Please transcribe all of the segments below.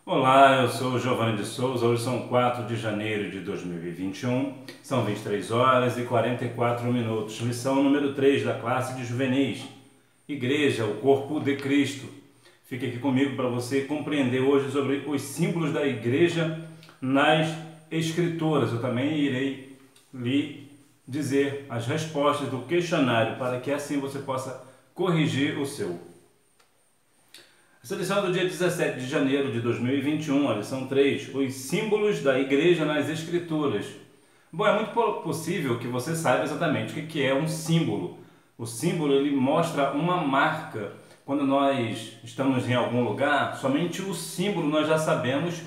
Olá, eu sou o Giovanni de Souza. Hoje são 4 de janeiro de 2021, são 23 horas e 44 minutos. Lição número 3 da classe de juvenis. Igreja, o corpo de Cristo. Fique aqui comigo para você compreender hoje sobre os símbolos da igreja nas Escrituras. Eu também irei lhe dizer as respostas do questionário para que assim você possa corrigir o seu. Essa lição é do dia 17 de janeiro de 2021, a lição 3, os símbolos da igreja nas escrituras. Bom, é muito possível que você saiba exatamente o que é um símbolo. O símbolo ele mostra uma marca. Quando nós estamos em algum lugar, somente o símbolo nós já sabemos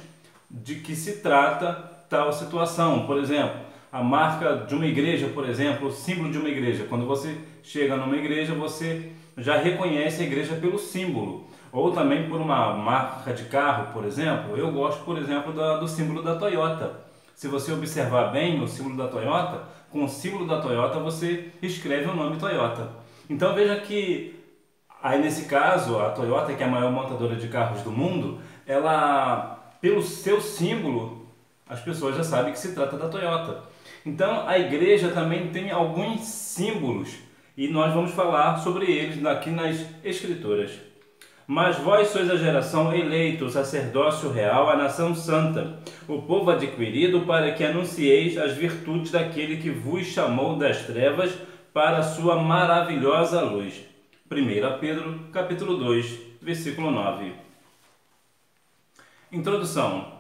de que se trata tal situação. Por exemplo, a marca de uma igreja, por exemplo, o símbolo de uma igreja. Quando você chega numa igreja, você já reconhece a igreja pelo símbolo. Ou também por uma marca de carro, por exemplo. Eu gosto, por exemplo, do símbolo da Toyota. Se você observar bem o símbolo da Toyota, com o símbolo da Toyota você escreve o nome Toyota. Então veja que, aí nesse caso, a Toyota, que é a maior montadora de carros do mundo, ela, pelo seu símbolo, as pessoas já sabem que se trata da Toyota. Então a igreja também tem alguns símbolos e nós vamos falar sobre eles aqui nas Escrituras. Mas vós sois a geração eleita, o sacerdócio real, a nação santa, o povo adquirido, para que anuncieis as virtudes daquele que vos chamou das trevas para a sua maravilhosa luz. 1 Pedro, capítulo 2, versículo 9. Introdução.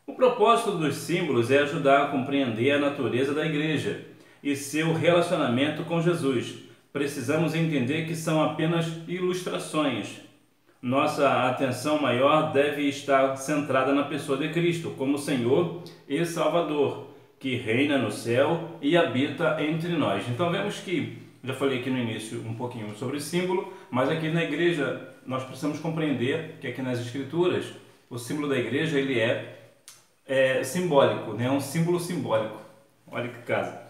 O propósito dos símbolos é ajudar a compreender a natureza da igreja e seu relacionamento com Jesus. Precisamos entender que são apenas ilustrações. Nossa atenção maior deve estar centrada na pessoa de Cristo, como Senhor e Salvador, que reina no céu e habita entre nós. Então vemos que, já falei aqui no início um pouquinho sobre símbolo, mas aqui na igreja nós precisamos compreender que aqui nas Escrituras, o símbolo da igreja ele é simbólico, né? É um símbolo simbólico. Olha que casa.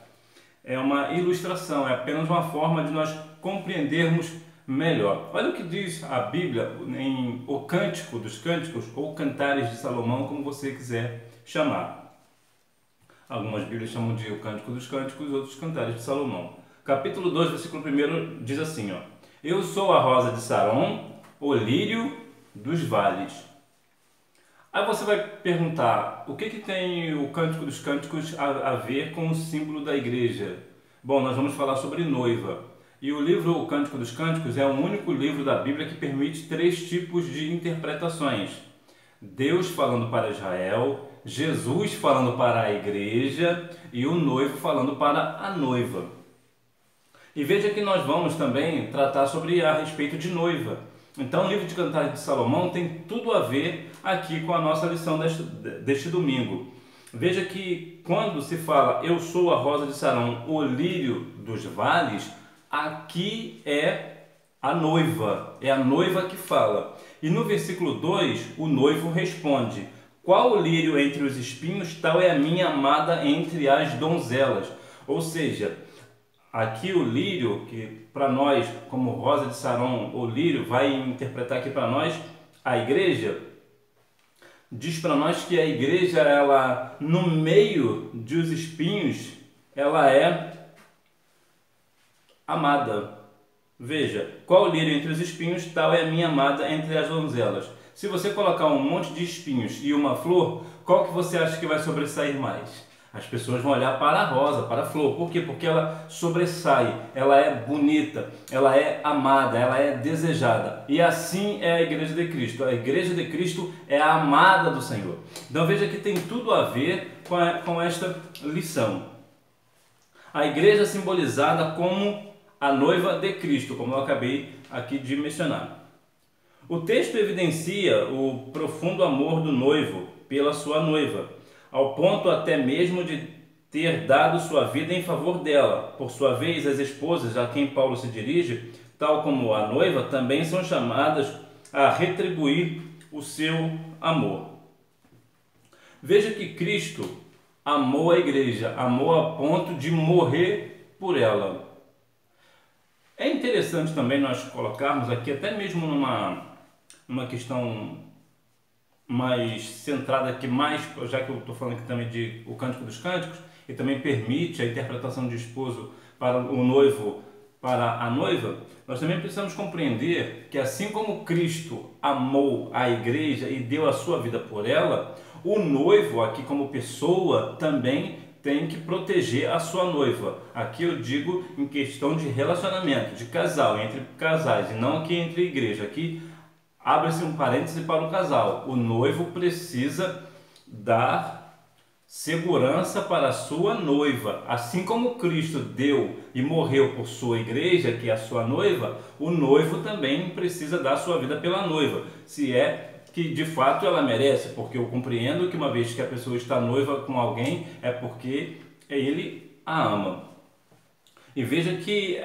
É uma ilustração, é apenas uma forma de nós compreendermos melhor. Olha o que diz a Bíblia em O Cântico dos Cânticos, ou Cantares de Salomão, como você quiser chamar. Algumas Bíblias chamam de O Cântico dos Cânticos, outros Cantares de Salomão. Capítulo 2, versículo 1 diz assim, ó: Eu sou a rosa de Saron, o lírio dos vales. Aí você vai perguntar, o que tem o Cântico dos Cânticos a ver com o símbolo da igreja? Bom, nós vamos falar sobre noiva. E o livro O Cântico dos Cânticos é o único livro da Bíblia que permite 3 tipos de interpretações. Deus falando para Israel, Jesus falando para a igreja e o noivo falando para a noiva. E veja que nós vamos também tratar sobre a respeito de noiva. Então o livro de Cantares de Salomão tem tudo a ver aqui com a nossa lição deste domingo. Veja que quando se fala eu sou a rosa de Sarão, o lírio dos vales, aqui é a noiva que fala. E no versículo 2, o noivo responde: Qual o lírio entre os espinhos, tal é a minha amada entre as donzelas. Ou seja, aqui o lírio, que para nós, como rosa de Saron, o lírio vai interpretar aqui para nós a igreja, diz para nós que a igreja, ela no meio dos espinhos, ela é amada. Veja, qual lírio entre os espinhos, tal é a minha amada entre as donzelas. Se você colocar um monte de espinhos e uma flor, qual que você acha que vai sobressair mais? As pessoas vão olhar para a rosa, para a flor. Por quê? Porque ela sobressai, ela é bonita, ela é amada, ela é desejada. E assim é a Igreja de Cristo. A Igreja de Cristo é a amada do Senhor. Então veja que tem tudo a ver com esta lição. A igreja é simbolizada como a noiva de Cristo, como eu acabei aqui de mencionar. O texto evidencia o profundo amor do noivo pela sua noiva, ao ponto até mesmo de ter dado sua vida em favor dela. Por sua vez, as esposas a quem Paulo se dirige, tal como a noiva, também são chamadas a retribuir o seu amor. Veja que Cristo amou a igreja, amou a ponto de morrer por ela. É interessante também nós colocarmos aqui, até mesmo numa questão mais centrada aqui, mais, já que eu estou falando aqui também de o Cântico dos Cânticos, e também permite a interpretação de esposo para o noivo, para a noiva, nós também precisamos compreender que assim como Cristo amou a igreja e deu a sua vida por ela, o noivo aqui como pessoa também tem que proteger a sua noiva. Aqui eu digo em questão de relacionamento, de casal, entre casais, e não aqui entre igreja. Aqui abre-se um parêntese para o casal. O noivo precisa dar segurança para a sua noiva. Assim como Cristo deu e morreu por sua igreja, que é a sua noiva, o noivo também precisa dar sua vida pela noiva, se é que de fato ela merece, porque eu compreendo que uma vez que a pessoa está noiva com alguém, é porque ele a ama. E veja que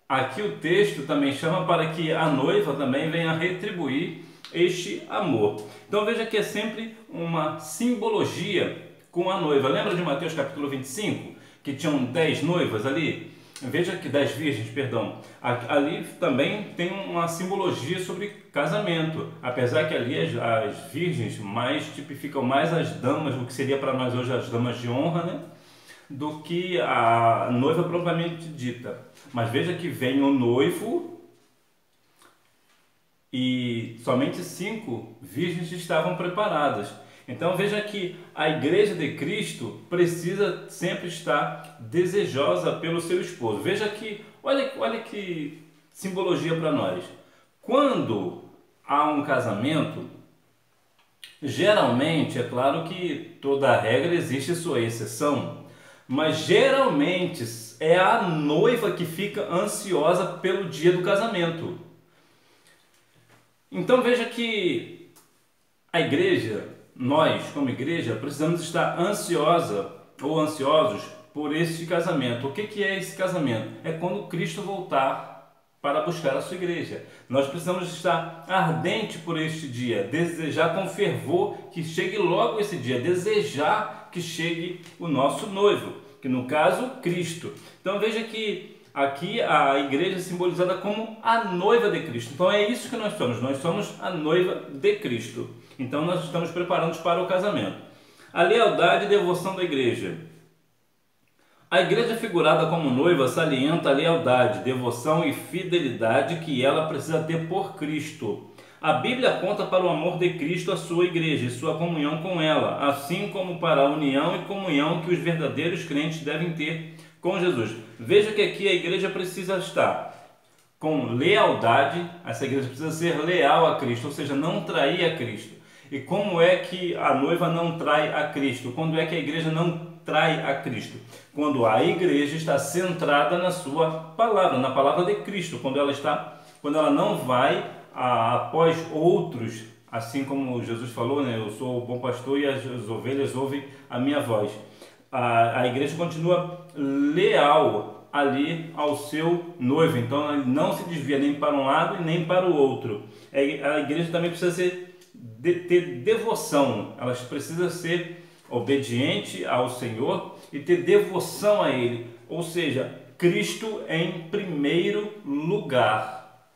aqui o texto também chama para que a noiva também venha retribuir este amor. Então veja que é sempre uma simbologia com a noiva. Lembra de Mateus capítulo 25? Que tinham 10 noivas ali? Veja que 10 virgens, perdão. Ali também tem uma simbologia sobre casamento. Apesar que ali as virgens mais tipificam mais as damas, o que seria para nós hoje as damas de honra, né? Do que a noiva propriamente dita. Mas veja que vem o noivo e somente 5 virgens estavam preparadas. Então veja que a igreja de Cristo precisa sempre estar desejosa pelo seu esposo. Veja que, olha que simbologia para nós. Quando há um casamento, geralmente, é claro que toda regra existe sua exceção, mas geralmente é a noiva que fica ansiosa pelo dia do casamento. Então veja que a igreja, nós como igreja, precisamos estar ansiosa ou ansiosos por este casamento. O que é esse casamento? É quando Cristo voltar para buscar a sua igreja. Nós precisamos estar ardente por este dia, desejar com fervor que chegue logo esse dia, desejar que chegue o nosso noivo, que no caso, Cristo. Então veja que aqui a igreja é simbolizada como a noiva de Cristo. Então é isso que nós somos a noiva de Cristo. Então nós estamos preparando para o casamento. A lealdade e devoção da igreja. A igreja figurada como noiva salienta a lealdade, devoção e fidelidade que ela precisa ter por Cristo. A Bíblia aponta para o amor de Cristo à sua igreja e sua comunhão com ela, assim como para a união e comunhão que os verdadeiros crentes devem ter com Jesus. Veja que aqui a igreja precisa estar com lealdade, essa igreja precisa ser leal a Cristo, ou seja, não trair a Cristo. E como é que a noiva não trai a Cristo? Quando é que a igreja não trai a Cristo? Quando a igreja está centrada na sua palavra, na palavra de Cristo, quando ela não vai após outros, assim como Jesus falou, né? Eu sou o bom pastor e as ovelhas ouvem a minha voz. A igreja continua leal ali ao seu noivo, então ele não se desvia nem para um lado e nem para o outro. A igreja também precisa ter devoção, ela precisa ser obediente ao Senhor e ter devoção a Ele, ou seja, Cristo em primeiro lugar.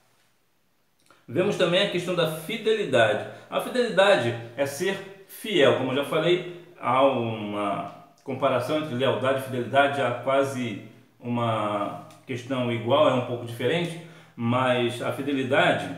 Vemos também a questão da fidelidade. A fidelidade é ser fiel, como eu já falei, há uma comparação entre lealdade e fidelidade, há quase uma questão igual, é um pouco diferente, mas a fidelidade,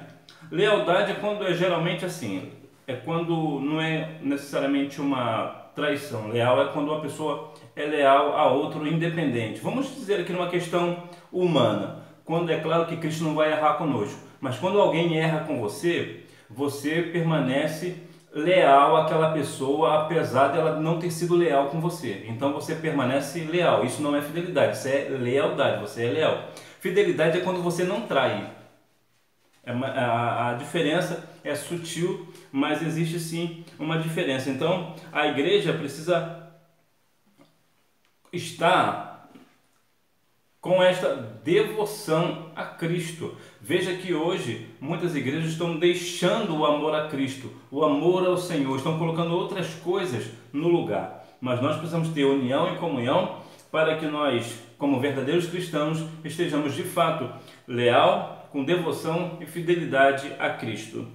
lealdade é quando é geralmente assim, é quando não é necessariamente uma traição. Leal é quando uma pessoa é leal a outro independente. Vamos dizer aqui numa questão humana, quando é claro que Cristo não vai errar conosco, mas quando alguém erra com você, você permanece leal àquela pessoa, apesar dela não ter sido leal com você. Então você permanece leal. Isso não é fidelidade, isso é lealdade, você é leal. Fidelidade é quando você não trai. A diferença é sutil, mas existe sim uma diferença. Então a igreja precisa estar com esta devoção a Cristo. Veja que hoje muitas igrejas estão deixando o amor a Cristo, o amor ao Senhor, estão colocando outras coisas no lugar. Mas nós precisamos ter união e comunhão para que nós, como verdadeiros cristãos, estejamos de fato leal, com devoção e fidelidade a Cristo.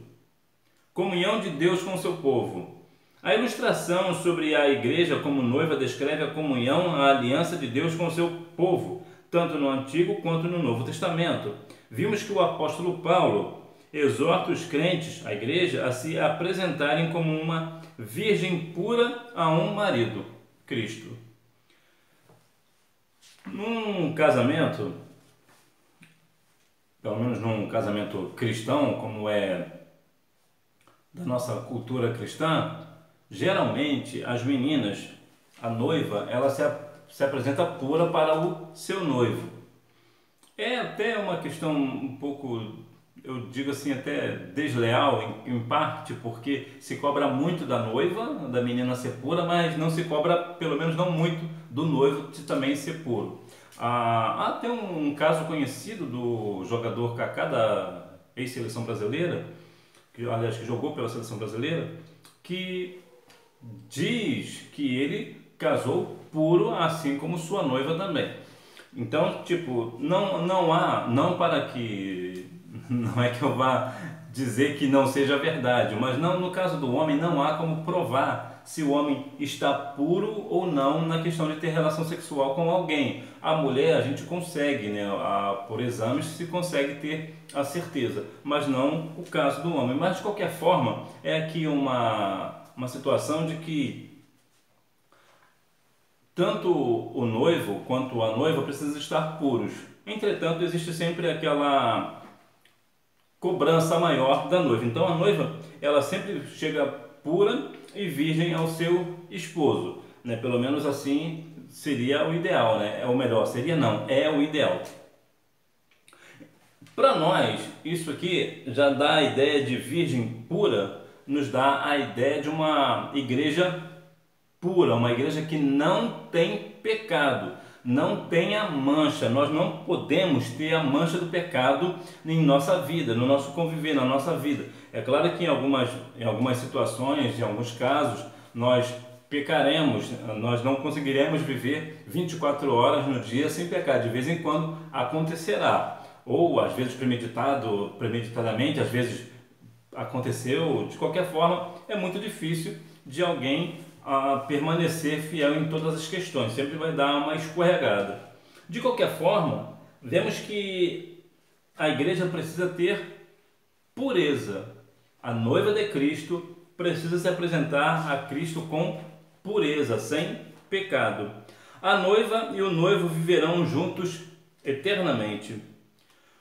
comunhão de Deus com o seu povo. A ilustração sobre a igreja como noiva descreve a comunhão, a aliança de Deus com o seu povo, tanto no Antigo quanto no Novo Testamento. Vimos que o apóstolo Paulo exorta os crentes, a igreja, a se apresentarem como uma virgem pura a um marido, Cristo. Num casamento, pelo menos num casamento cristão, como é da nossa cultura cristã, geralmente as meninas, a noiva, ela se apresenta pura para o seu noivo. É até uma questão um pouco, eu digo assim, até desleal em parte, porque se cobra muito da noiva, da menina ser pura, mas não se cobra, pelo menos não muito, do noivo de também ser puro. Há até um caso conhecido do jogador Kaká da ex-seleção brasileira, que aliás que jogou pela seleção brasileira, que diz que ele casou puro, assim como sua noiva também. Então, tipo, não para que, não é que eu vá dizer que não seja verdade, mas não, no caso do homem não há como provar se o homem está puro ou não na questão de ter relação sexual com alguém. A mulher a gente consegue, né, por exames se consegue ter a certeza, mas não o caso do homem. Mas de qualquer forma, é aqui uma situação de que tanto o noivo quanto a noiva precisam estar puros. Entretanto, existe sempre aquela cobrança maior da noiva. Então a noiva, ela sempre chega pura e virgem ao seu esposo, né? Pelo menos assim seria o ideal, né? É o melhor, seria não, é o ideal. Para nós, isso aqui já dá a ideia de virgem pura, nos dá a ideia de uma igreja pura, uma igreja que não tem pecado, não tem a mancha. Nós não podemos ter a mancha do pecado em nossa vida, no nosso conviver, na nossa vida. É claro que em algumas situações, em alguns casos, nós pecaremos, nós não conseguiremos viver 24 horas no dia sem pecar. De vez em quando acontecerá, ou às vezes premeditadamente, às vezes aconteceu. De qualquer forma, é muito difícil de alguém permanecer fiel em todas as questões, sempre vai dar uma escorregada. De qualquer forma, vemos que a igreja precisa ter pureza. A noiva de Cristo precisa se apresentar a Cristo com pureza, sem pecado. A noiva e o noivo viverão juntos eternamente.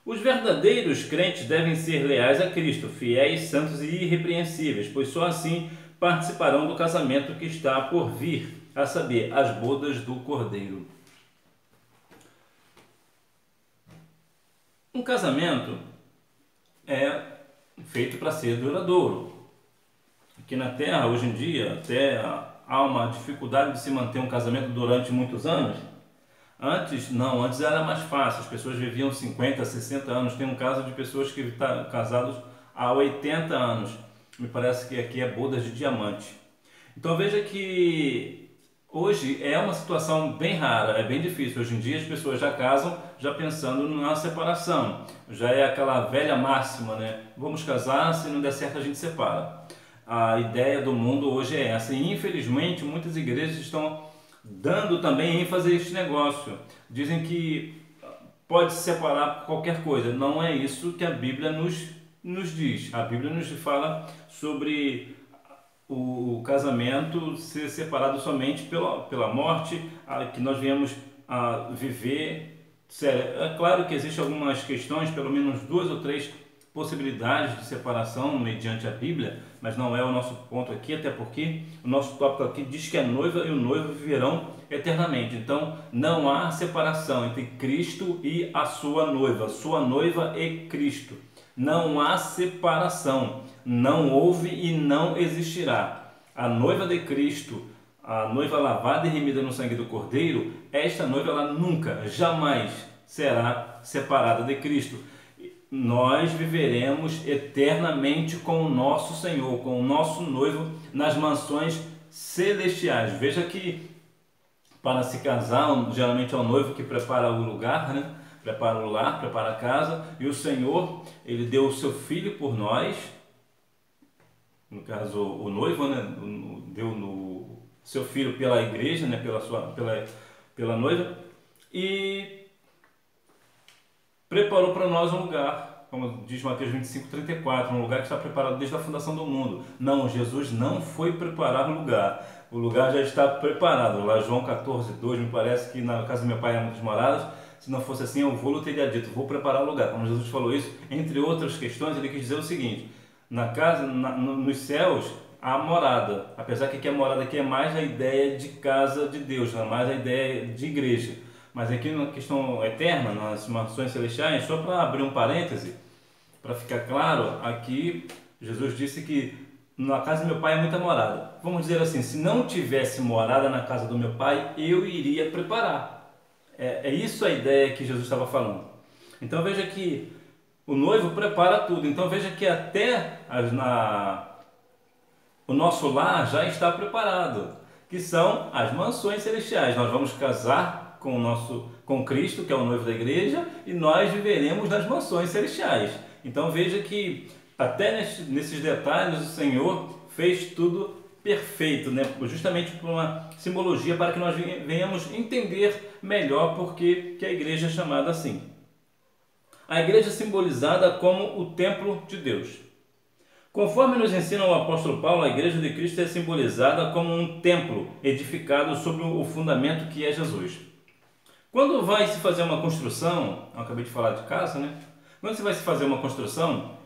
Os verdadeiros crentes devem ser leais a Cristo, fiéis, santos e irrepreensíveis, pois só assim participarão do casamento que está por vir, a saber, as bodas do Cordeiro. Um casamento é feito para ser duradouro. Aqui na Terra, hoje em dia, até há uma dificuldade de se manter um casamento durante muitos anos. Antes era mais fácil, as pessoas viviam 50, 60 anos. Tem um caso de pessoas que estão casados há 80 anos. Me parece que aqui é bodas de diamante. Então veja que hoje é uma situação bem rara, é bem difícil. Hoje em dia as pessoas já casam já pensando na separação. Já é aquela velha máxima, né? Vamos casar, se não der certo a gente separa. A ideia do mundo hoje é essa. E infelizmente muitas igrejas estão dando também ênfase a este negócio. Dizem que pode se separar por qualquer coisa. Não é isso que a Bíblia nos diz. A Bíblia nos fala sobre o casamento ser separado somente pela morte, que nós viemos a viver. Sério, é claro que existem algumas questões, pelo menos 2 ou 3 possibilidades de separação mediante a Bíblia, mas não é o nosso ponto aqui, até porque o nosso tópico aqui diz que a noiva e o noivo viverão eternamente. Então não há separação entre Cristo e a sua noiva e Cristo. Não há separação, não houve e não existirá. A noiva de Cristo, a noiva lavada e remida no sangue do Cordeiro, esta noiva ela nunca, jamais será separada de Cristo. Nós viveremos eternamente com o nosso Senhor, com o nosso noivo nas mansões celestiais. Veja que para se casar, geralmente é o noivo que prepara o lugar, né? Prepara o lar, prepara a casa, e o Senhor, Ele deu o seu Filho por nós, no caso o noivo, né, deu no seu filho pela igreja, né, pela noiva, e preparou para nós um lugar, como diz Mateus 25:34, um lugar que está preparado desde a fundação do mundo. Não, Jesus não foi preparar um lugar. O lugar já está preparado. Lá João 14:2, me parece que na casa do meu pai há muitas moradas. Se não fosse assim, eu vou teria dito, vou preparar o lugar. Quando Jesus falou isso, entre outras questões, ele quis dizer o seguinte: na casa, nos céus, há morada. Apesar que aqui a morada aqui é mais a ideia de casa de Deus, não é mais a ideia de igreja. Mas aqui na questão eterna, nas mansões celestiais, só para abrir um parêntese, para ficar claro, aqui Jesus disse que na casa do meu pai é muita morada. Vamos dizer assim, se não tivesse morada na casa do meu pai, eu iria preparar. É isso a ideia que Jesus estava falando. Então veja que o noivo prepara tudo. Então veja que até o nosso lar já está preparado, que são as mansões celestiais. Nós vamos casar com Cristo, que é o noivo da igreja, e nós viveremos nas mansões celestiais. Então veja que até nesses detalhes o Senhor fez tudo perfeito, né? Justamente por uma simbologia para que nós venhamos entender melhor porque que a igreja é chamada assim. A igreja é simbolizada como o templo de Deus. Conforme nos ensina o apóstolo Paulo, a igreja de Cristo é simbolizada como um templo edificado sobre o fundamento que é Jesus. Quando vai se fazer uma construção, eu acabei de falar de casa, né? Quando você vai se fazer uma construção,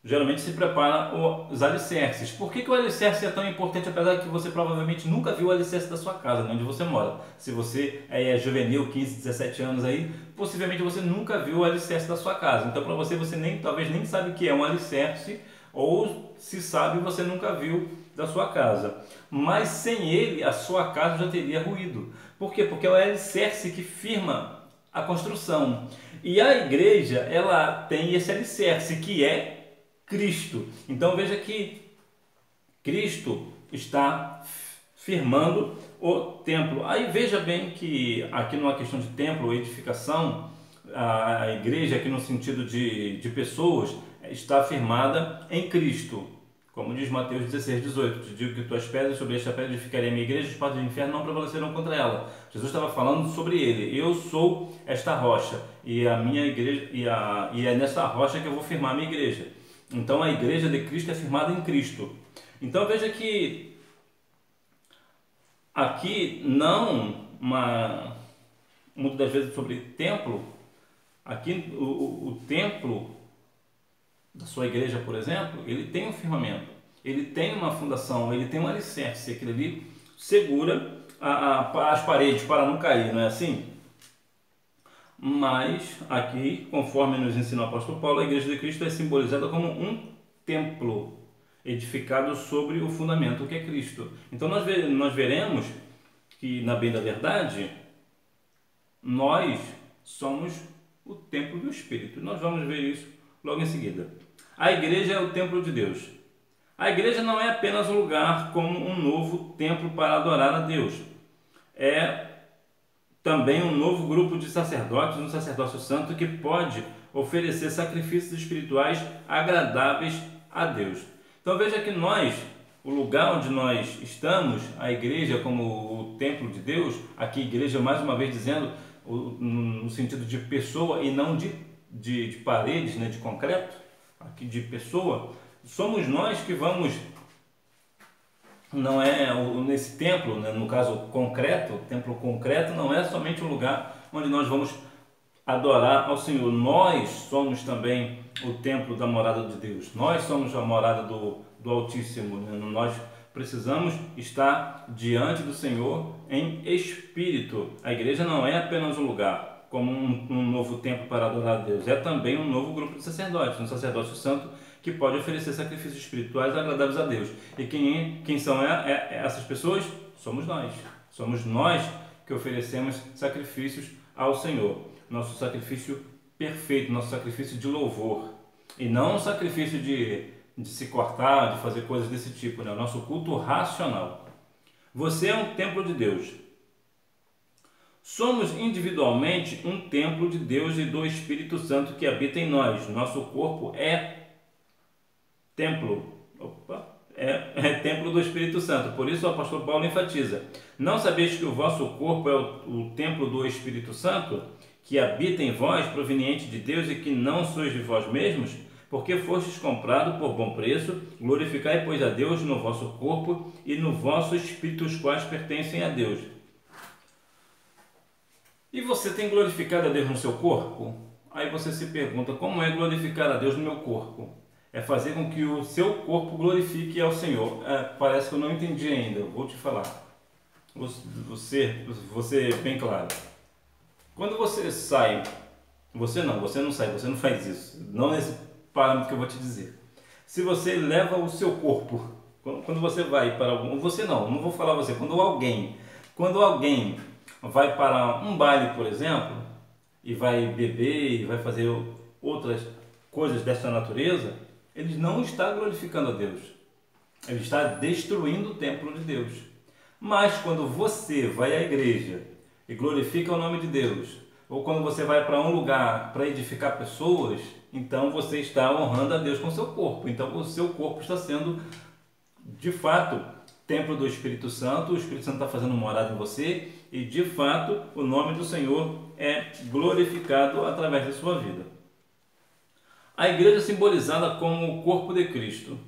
geralmente se prepara os alicerces. Por que o alicerce é tão importante, apesar que você provavelmente nunca viu o alicerce da sua casa, onde você mora? Se você é juvenil, 15, 17 anos aí, possivelmente você nunca viu o alicerce da sua casa. Então para você, talvez nem sabe o que é um alicerce, ou se sabe, você nunca viu da sua casa. Mas sem ele, a sua casa já teria ruído. Por quê? Porque é o alicerce que firma a construção. E a igreja, ela tem esse alicerce que é Cristo. Então veja que Cristo está firmando o templo. Aí veja bem que aqui numa questão de templo, edificação, a igreja aqui no sentido de pessoas está firmada em Cristo. Como diz Mateus 16:18, te digo que tuas pedras, sobre esta pedra edificarei a minha igreja, os portas do inferno não prevalecerão contra ela. Jesus estava falando sobre ele. Eu sou esta rocha e a minha igreja e é nessa rocha que eu vou firmar a minha igreja. Então a igreja de Cristo é firmada em Cristo. Então veja que aqui muitas das vezes sobre templo, aqui o templo da sua igreja, por exemplo, ele tem um firmamento, ele tem uma fundação, ele tem um alicerce, aquele ali segura as paredes para não cair, não é assim? Mas aqui, conforme nos ensina o apóstolo Paulo, a igreja de Cristo é simbolizada como um templo edificado sobre o fundamento que é Cristo. Então nós veremos que, na bem da verdade, nós somos o templo do Espírito. Nós vamos ver isso logo em seguida. A igreja é o templo de Deus. A igreja não é apenas um lugar como um novo templo para adorar a Deus. É também um novo grupo de sacerdotes, um sacerdócio santo que pode oferecer sacrifícios espirituais agradáveis a Deus. Então veja que o lugar onde nós estamos, a igreja como o templo de Deus, aqui igreja mais uma vez dizendo no sentido de pessoa e não de paredes, né, de concreto, aqui de pessoa, somos nós que vamos, não é nesse templo, né, no caso concreto, templo concreto não é somente um lugar onde nós vamos adorar ao Senhor, nós somos também o templo da morada de Deus, nós somos a morada do Altíssimo, né? Nós precisamos estar diante do Senhor em espírito. A igreja não é apenas um lugar como um novo templo para adorar a Deus, é também um novo grupo de sacerdotes, um sacerdócio santo que pode oferecer sacrifícios espirituais agradáveis a Deus. E quem são essas pessoas? Somos nós. Somos nós que oferecemos sacrifícios ao Senhor. Nosso sacrifício perfeito, nosso sacrifício de louvor. E não um sacrifício de se cortar, de fazer coisas desse tipo, né? O nosso culto racional. Você é um templo de Deus. Somos individualmente um templo de Deus e do Espírito Santo que habita em nós. Nosso corpo é templo. é templo do Espírito Santo. Por isso o apóstolo Paulo enfatiza: não sabeis que o vosso corpo é o templo do Espírito Santo, que habita em vós, proveniente de Deus, e que não sois de vós mesmos? Porque fostes comprado por bom preço. Glorificai, pois, a Deus no vosso corpo e no vosso espírito, os quais pertencem a Deus. E você tem glorificado a Deus no seu corpo? Aí você se pergunta: como é glorificar a Deus no meu corpo? É fazer com que o seu corpo glorifique ao Senhor. Parece que eu não entendi ainda, eu vou te falar. Você bem claro. Quando você sai, você não sai, você não faz isso. Não nesse parâmetro que eu vou te dizer. Se você leva o seu corpo, quando você vai para algum... Você não vou falar você. Quando alguém vai para um baile, por exemplo, e vai beber e vai fazer outras coisas dessa natureza, ele não está glorificando a Deus. Ele está destruindo o templo de Deus. Mas quando você vai à igreja e glorifica o nome de Deus, ou quando você vai para um lugar para edificar pessoas, então você está honrando a Deus com o seu corpo. Então o seu corpo está sendo, de fato, templo do Espírito Santo. O Espírito Santo está fazendo morada em você e, de fato, o nome do Senhor é glorificado através da sua vida. A igreja é simbolizada como o corpo de Cristo.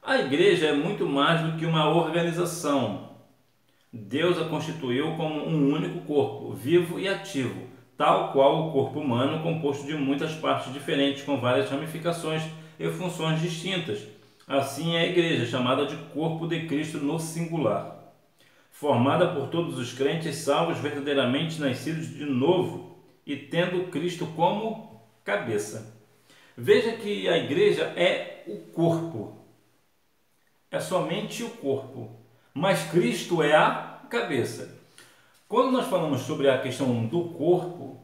A igreja é muito mais do que uma organização. Deus a constituiu como um único corpo, vivo e ativo, tal qual o corpo humano, composto de muitas partes diferentes, com várias ramificações e funções distintas. Assim é a igreja, chamada de corpo de Cristo no singular, formada por todos os crentes salvos, verdadeiramente nascidos de novo e tendo Cristo como cabeça. Veja que a igreja é o corpo, é somente o corpo, mas Cristo é a cabeça. Quando nós falamos sobre a questão do corpo,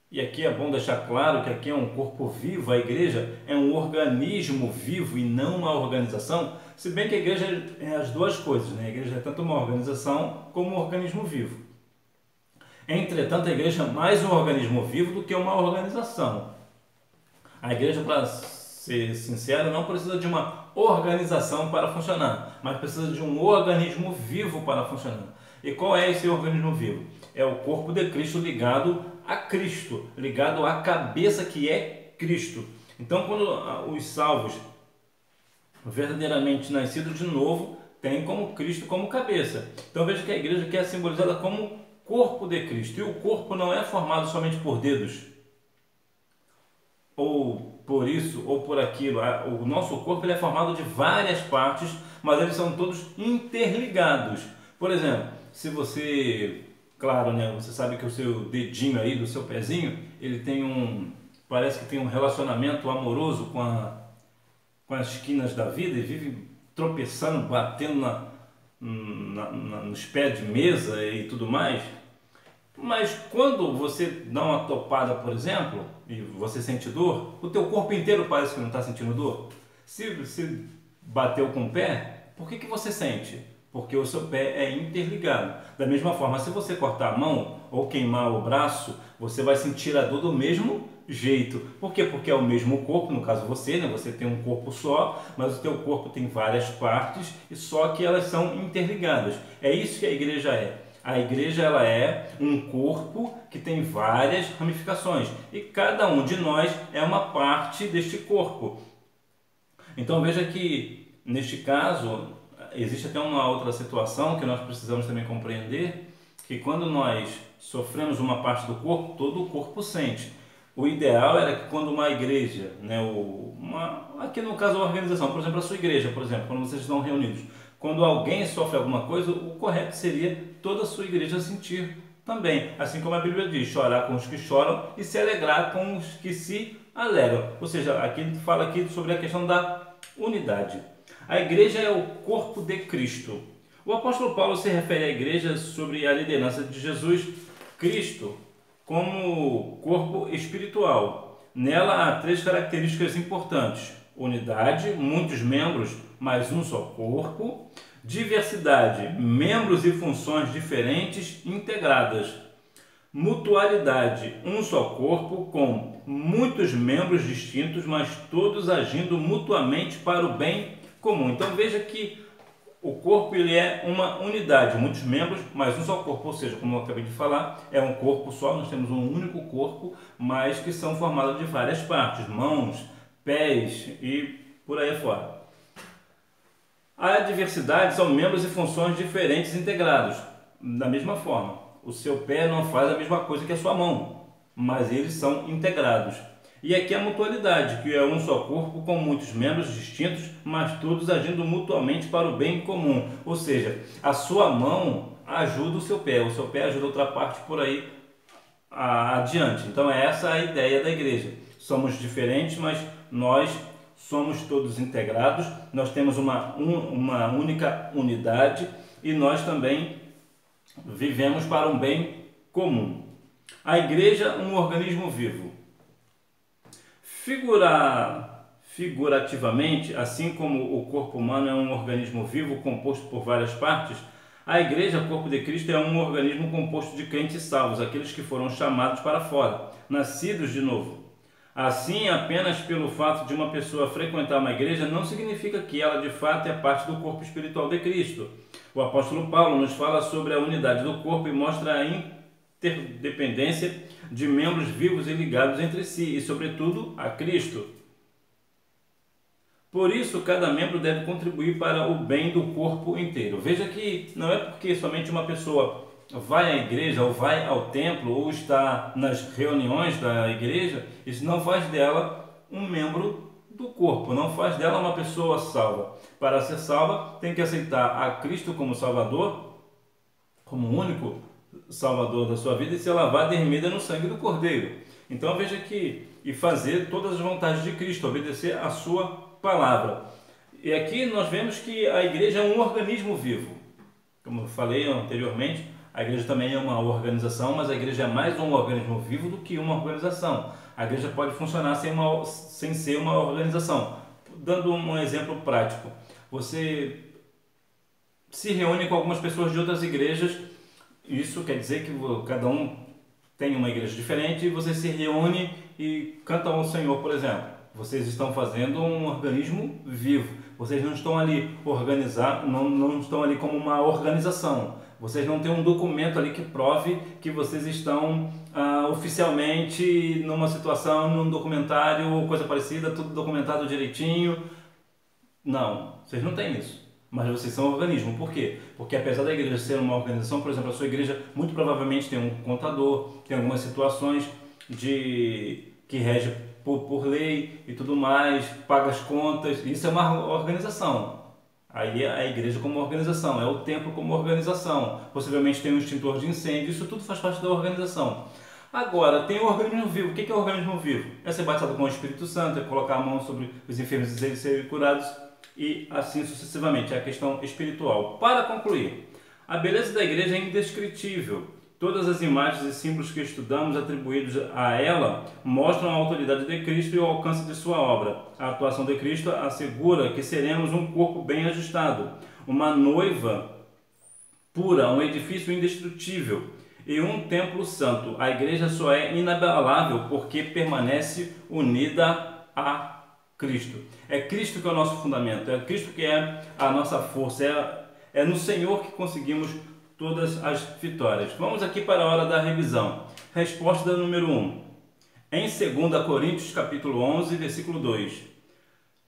e aqui é bom deixar claro que aqui é um corpo vivo, a igreja é um organismo vivo e não uma organização, se bem que a igreja é as duas coisas, né? A igreja é tanto uma organização como um organismo vivo. Entretanto, a igreja é mais um organismo vivo do que uma organização. A igreja, para ser sincero, não precisa de uma organização para funcionar, mas precisa de um organismo vivo para funcionar. E qual é esse organismo vivo? É o corpo de Cristo ligado a Cristo, ligado à cabeça que é Cristo. Então, quando os salvos verdadeiramente nascidos de novo têm como Cristo como cabeça. Então veja que a igreja aqui é simbolizada como corpo de Cristo. E o corpo não é formado somente por dedos, ou por isso, ou por aquilo. O nosso corpo ele é formado de várias partes, mas eles são todos interligados. Por exemplo, se você, claro, né, você sabe que o seu dedinho aí, do seu pezinho, ele tem parece que tem um relacionamento amoroso com as esquinas da vida e vive tropeçando, batendo nos pés de mesa e tudo mais. Mas quando você dá uma topada, por exemplo, e você sente dor, o teu corpo inteiro parece que não está sentindo dor. Se bateu com o pé, por que você sente? Porque o seu pé é interligado. Da mesma forma, se você cortar a mão ou queimar o braço, você vai sentir a dor do mesmo jeito. Por quê? Porque é o mesmo corpo, no caso você, né? Você tem um corpo só, mas o teu corpo tem várias partes, e só que elas são interligadas. É isso que a igreja é. A igreja ela é um corpo que tem várias ramificações e cada um de nós é uma parte deste corpo. Então veja que neste caso existe até uma outra situação que nós precisamos também compreender, que quando nós sofremos uma parte do corpo, todo o corpo sente. O ideal era que quando uma igreja, né, aqui no caso a organização, por exemplo a sua igreja, por exemplo, quando vocês estão reunidos, quando alguém sofre alguma coisa, o correto seria toda a sua igreja sentir também. Assim como a Bíblia diz, chorar com os que choram e se alegrar com os que se alegram. Ou seja, aqui ele fala aqui sobre a questão da unidade. A igreja é o corpo de Cristo. O apóstolo Paulo se refere à igreja sobre a liderança de Jesus Cristo como corpo espiritual. Nela há 3 características importantes: unidade, muitos membros, mas um só corpo; diversidade, membros e funções diferentes integradas; mutualidade, um só corpo com muitos membros distintos, mas todos agindo mutuamente para o bem comum. Então veja que o corpo ele é uma unidade, muitos membros, mas um só corpo, ou seja, como eu acabei de falar, é um corpo só, nós temos um único corpo, mas que são formados de várias partes, mãos, pés e por aí fora. A diversidade são membros e funções diferentes integrados. Da mesma forma, o seu pé não faz a mesma coisa que a sua mão, mas eles são integrados. E aqui a mutualidade, que é um só corpo com muitos membros distintos, mas todos agindo mutuamente para o bem comum. Ou seja, a sua mão ajuda o seu pé ajuda outra parte por aí adiante. Então é essa a ideia da igreja. Somos diferentes, mas nós somos todos integrados, nós temos uma única unidade e nós também vivemos para um bem comum. A igreja é um organismo vivo. Figurativamente, assim como o corpo humano é um organismo vivo composto por várias partes, a igreja, corpo de Cristo, é um organismo composto de crentes salvos, aqueles que foram chamados para fora, nascidos de novo. Assim, apenas pelo fato de uma pessoa frequentar uma igreja não significa que ela de fato é parte do corpo espiritual de Cristo. O apóstolo Paulo nos fala sobre a unidade do corpo e mostra a interdependência de membros vivos e ligados entre si e, sobretudo, a Cristo. Por isso, cada membro deve contribuir para o bem do corpo inteiro. Veja que não é porque somente uma pessoa vai à igreja, ou vai ao templo, ou está nas reuniões da igreja, isso não faz dela um membro do corpo, não faz dela uma pessoa salva. Para ser salva, tem que aceitar a Cristo como Salvador, como único Salvador da sua vida, e ser lavada e remida no sangue do Cordeiro. Então veja que, e fazer todas as vontades de Cristo, obedecer a sua palavra. E aqui nós vemos que a igreja é um organismo vivo. Como eu falei anteriormente, a igreja também é uma organização, mas a igreja é mais um organismo vivo do que uma organização. A igreja pode funcionar sem ser uma organização. Dando um exemplo prático, você se reúne com algumas pessoas de outras igrejas, isso quer dizer que cada um tem uma igreja diferente, e você se reúne e cantam ao Senhor, por exemplo. Vocês estão fazendo um organismo vivo. Vocês não estão ali não estão ali como uma organização. Vocês não têm um documento ali que prove que vocês estão oficialmente numa situação, num documentário ou coisa parecida, tudo documentado direitinho. Não, vocês não têm isso. Mas vocês são um organismo. Por quê? Porque apesar da igreja ser uma organização, por exemplo, a sua igreja muito provavelmente tem um contador, tem algumas situações que rege por lei e tudo mais, paga as contas. Isso é uma organização. Aí é a igreja como organização, é o templo como organização. Possivelmente tem um extintor de incêndio, isso tudo faz parte da organização. Agora, tem o organismo vivo. O que é o organismo vivo? É ser batizado com o Espírito Santo, é colocar a mão sobre os enfermos e eles serem curados, e assim sucessivamente, é a questão espiritual. Para concluir, a beleza da igreja é indescritível. Todas as imagens e símbolos que estudamos atribuídos a ela mostram a autoridade de Cristo e o alcance de sua obra. A atuação de Cristo assegura que seremos um corpo bem ajustado, uma noiva pura, um edifício indestrutível e um templo santo. A igreja só é inabalável porque permanece unida a Cristo. É Cristo que é o nosso fundamento, é Cristo que é a nossa força, é no Senhor que conseguimos todas as vitórias. Vamos aqui para a hora da revisão. Resposta número 1. Em 2 Coríntios capítulo 11, versículo 2.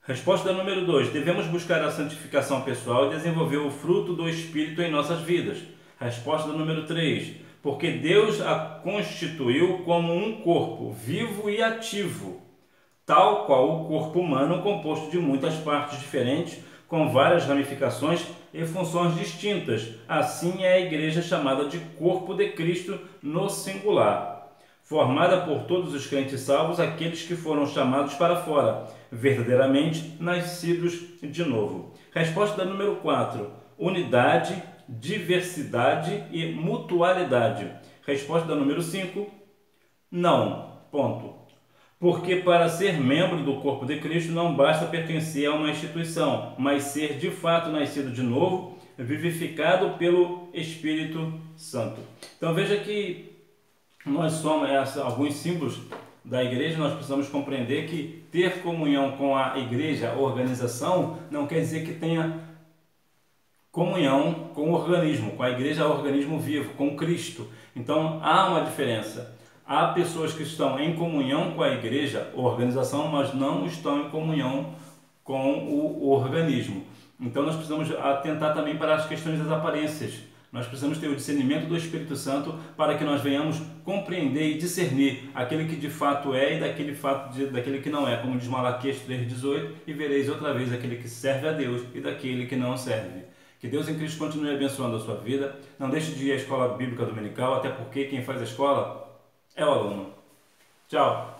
Resposta número 2. Devemos buscar a santificação pessoal e desenvolver o fruto do Espírito em nossas vidas. Resposta número 3. Porque Deus a constituiu como um corpo vivo e ativo, tal qual o corpo humano composto de muitas partes diferentes, com várias ramificações e funções distintas. Assim é a igreja chamada de corpo de Cristo no singular, formada por todos os crentes salvos, aqueles que foram chamados para fora, verdadeiramente nascidos de novo. Resposta número 4. Unidade, diversidade e mutualidade. Resposta número 5. Não. Ponto. Porque para ser membro do corpo de Cristo não basta pertencer a uma instituição, mas ser de fato nascido de novo, vivificado pelo Espírito Santo. Então veja que nós somos alguns símbolos da igreja, nós precisamos compreender que ter comunhão com a igreja, a organização, não quer dizer que tenha comunhão com o organismo, com a igreja, organismo vivo, com Cristo. Então há uma diferença. Há pessoas que estão em comunhão com a igreja, a organização, mas não estão em comunhão com o organismo. Então nós precisamos atentar também para as questões das aparências. Nós precisamos ter o discernimento do Espírito Santo para que nós venhamos compreender e discernir aquele que de fato é e daquele que não é, como diz Malaquias 3,18, e vereis outra vez aquele que serve a Deus e daquele que não serve. Que Deus em Cristo continue abençoando a sua vida. Não deixe de ir à escola bíblica dominical, até porque quem faz a escola é o aluno. Tchau!